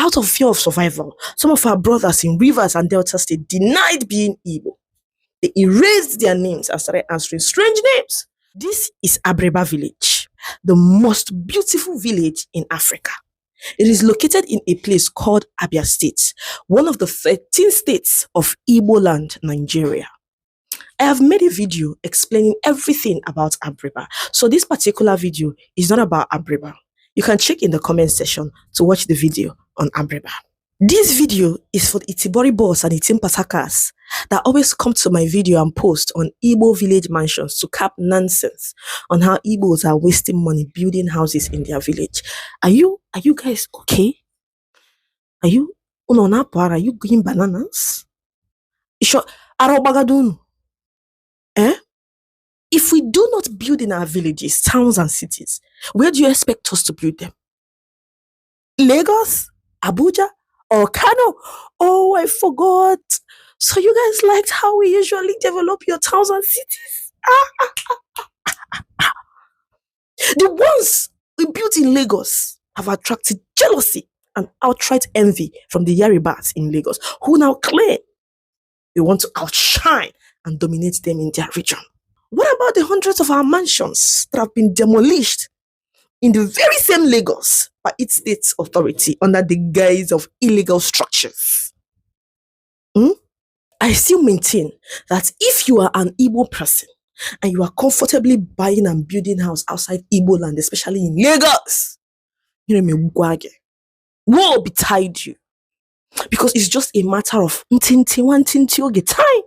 Out of fear of survival, some of our brothers in Rivers and Delta State denied being Igbo. They erased their names and started answering strange names. This is Abreba village, the most beautiful village in Africa. It is located in a place called Abia State, one of the 13 states of Igbo land, Nigeria. I have made a video explaining everything about Abreba, so this particular video is not about Abreba. You can check in the comment section to watch the video on Abreba. This video is for the Itibori boss and Itim Pasakas that always come to my video and post on Igbo village mansions to cap nonsense on how Igbos are wasting money building houses in their village. Are you guys okay? Are you going bananas? Eh? If we do not build in our villages, towns and cities, where do you expect us to build them? Lagos? Abuja? Or Kano? Oh, I forgot. So you guys liked how we usually develop your towns and cities? The ones we built in Lagos have attracted jealousy and outright envy from the Yaribas in Lagos, who now claim they want to outshine and dominate them in their region. What about the hundreds of our mansions that have been demolished in the very same Lagos by its state authority under the guise of illegal structures? I still maintain that if you are an Igbo person and you are comfortably buying and building house outside Igbo land, especially in Lagos, woe betide you. Because it's just a matter of time.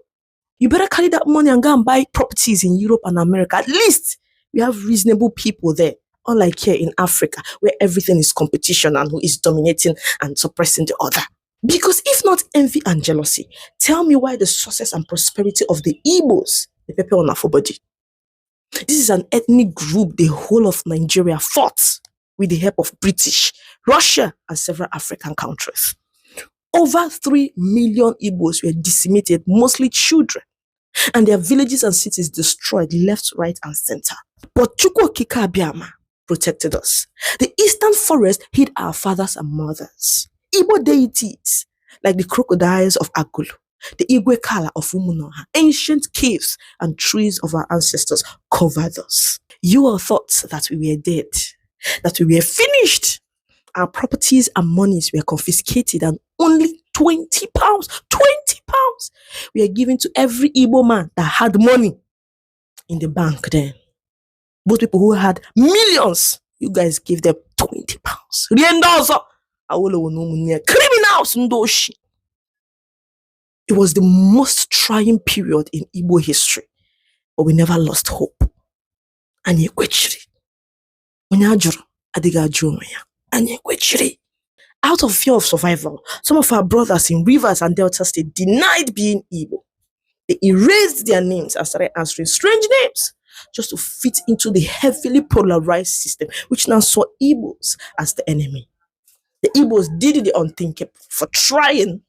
You better carry that money and go and buy properties in Europe and America. At least we have reasonable people there. Unlike here in Africa, where everything is competition and who is dominating and suppressing the other. Because if not envy and jealousy, tell me why the success and prosperity of the Igbos, the people on our body. This is an ethnic group the whole of Nigeria fought with the help of British, Russia, and several African countries. Over 3 million Igbos were decimated, mostly children, and their villages and cities destroyed left, right, and center. But Chukwu Okike Abiama protected us. The eastern forest hid our fathers and mothers. Igbo deities, like the crocodiles of Agulu, the Igwe Kala of Umunoha, ancient caves and trees of our ancestors covered us. You all thought that we were dead, that we were finished. Our properties and monies were confiscated and only 20 pounds were given to every Igbo man that had money in the bank then. Both people who had millions, you guys gave them 20 pounds. Criminals. It was the most trying period in Igbo history, but we never lost hope. Out of fear of survival, some of our brothers in Rivers and Delta State denied being Igbo. They erased their names and started answering strange names just to fit into the heavily polarized system, which now saw Igbos as the enemy. The Igbos did the unthinkable for trying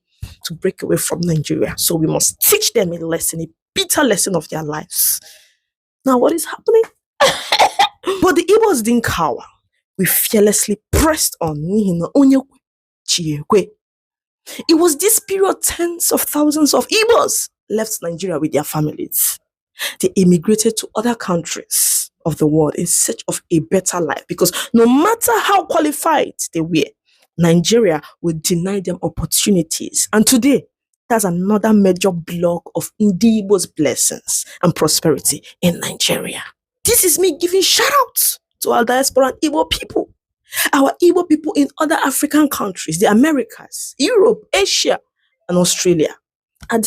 to break away from Nigeria. So we must teach them a lesson, a bitter lesson of their lives. Now what is happening? But the Igbos didn't cower. We fearlessly pressed on. It was this period tens of thousands of Igbos left Nigeria with their families. They immigrated to other countries of the world in search of a better life, because no matter how qualified they were, Nigeria would deny them opportunities. And today, that's another major block of Igbos' blessings and prosperity in Nigeria. This is me giving shout outs to our diaspora and Igbo people. Our Igbo people in other African countries, the Americas, Europe, Asia, and Australia. I'm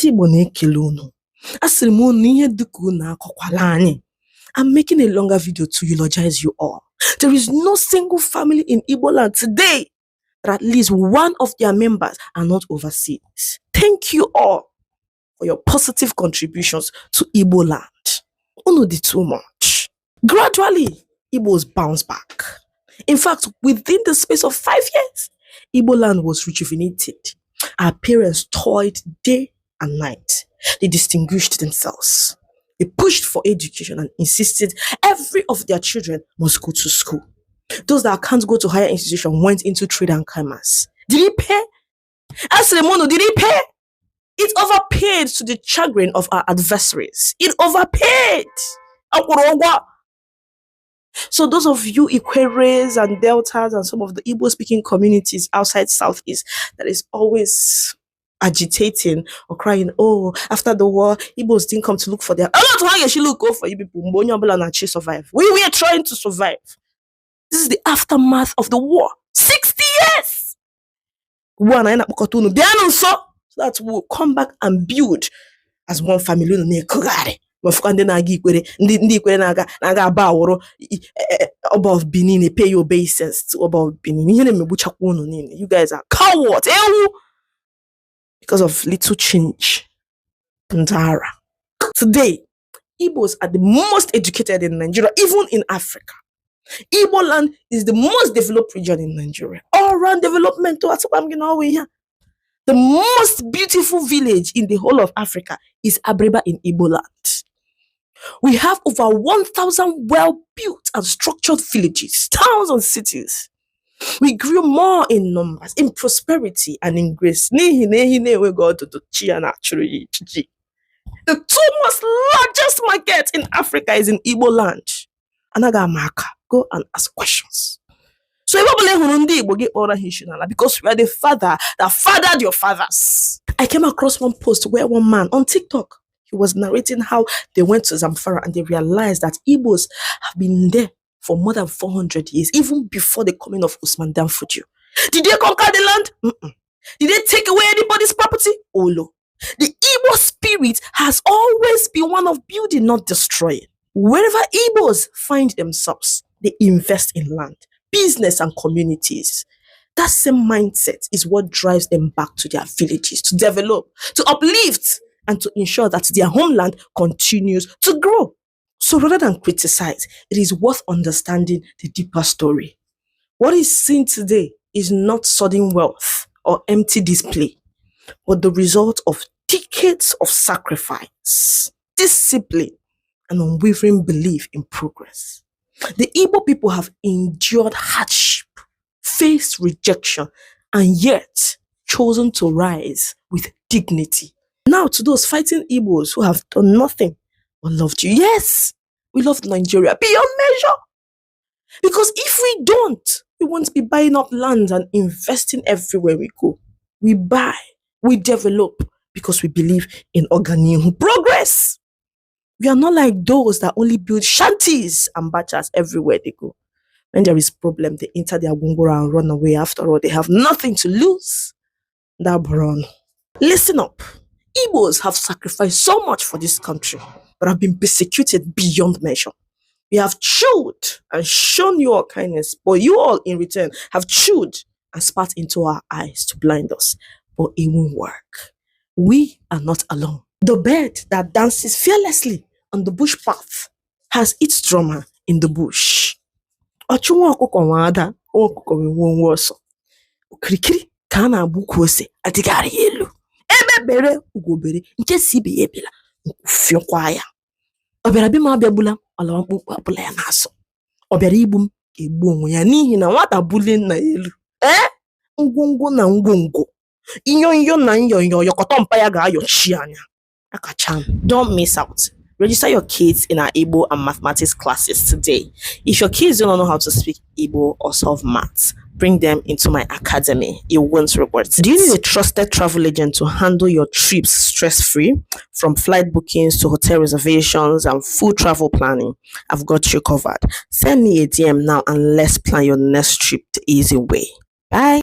making a longer video to eulogize you all. There is no single family in Igbo land today that at least one of their members are not overseas. Thank you all for your positive contributions to Igbo land. Uno did too much. Gradually, Igbos bounced back. In fact, within the space of 5 years, Igbo land was rejuvenated. Our parents toiled day and night. They distinguished themselves. They pushed for education and insisted every of their children must go to school. Those that can't go to higher institution went into trade and commerce. Did he pay? Ask Remono, did he pay? It overpaid to the chagrin of our adversaries. It overpaid. So those of you Ikweres and Deltas and some of the Igbo speaking communities outside Southeast that is always agitating or crying, oh, after the war, Igbos didn't come to look for their look for you people. Survive. We are trying to survive. This is the aftermath of the war. 60 years. So that we'll come back and build as one family. Above Benin, pay your obeisance to above Benin. You guys are cowards because of little change. Today, Igbos are the most educated in Nigeria, even in Africa. Igbo land is the most developed region in Nigeria. All around development, the most beautiful village in the whole of Africa is Abreba in Igbo land. We have over 1,000 well-built and structured villages, towns and cities. We grew more in numbers, in prosperity and in grace. The two most largest markets in Africa is in Igbo land. Anagamaka, go and ask questions. So because we are the father that fathered your fathers. I came across one post where one man on TikTok, he was narrating how they went to Zamfara and they realized that Igbos have been there for more than 400 years, even before the coming of Usman Dan Fodio. Did they conquer the land? Did they take away anybody's property? Oh no. The Igbo spirit has always been one of building, not destroying. Wherever Igbos find themselves, they invest in land, business and communities. That same mindset is what drives them back to their villages, to develop, to uplift, and to ensure that their homeland continues to grow. So rather than criticize, it is worth understanding the deeper story. What is seen today is not sudden wealth or empty display, but the result of decades of sacrifice, discipline, and unwavering belief in progress. The Igbo people have endured hardship, faced rejection, and yet chosen to rise with dignity. Now to those fighting Igbos who have done nothing but loved you. Yes, we love Nigeria beyond measure. Because if we don't, we won't be buying up lands and investing everywhere we go. We buy, we develop because we believe in organic progress. We are not like those that only build shanties and bachas everywhere they go. When there is problem, they enter their gungura and run away. After all, they have nothing to lose. Listen up. Igbos have sacrificed so much for this country, but have been persecuted beyond measure. We have chewed and shown you all kindness, but you all in return have chewed and spat into our eyes to blind us. But it won't work. We are not alone. The bird that dances fearlessly on the bush path has its drummer in the bush. Ebebere ugobere nke si ibe ya ebela fiokwa ya. Ọbịara bi ma abịagbula ọla mkpụkpụ abụla ya na-asọ. Ọbịara igbu m egbu onwe ya n'ihi na nwata bulie nna ya elu. Ngwongwo na ngwongwo. Inyo na inyo yokọtọ mpa ya ga-ayọchi anya. Akacham. Don't miss out. Register your kids in our Igbo and mathematics classes today. If your kids don't know how to speak Igbo or solve maths, bring them into my academy. You won't regret it. Do you need a trusted travel agent to handle your trips stress-free? From flight bookings to hotel reservations and full travel planning, I've got you covered. Send me a DM now and let's plan your next trip the easy way. Bye.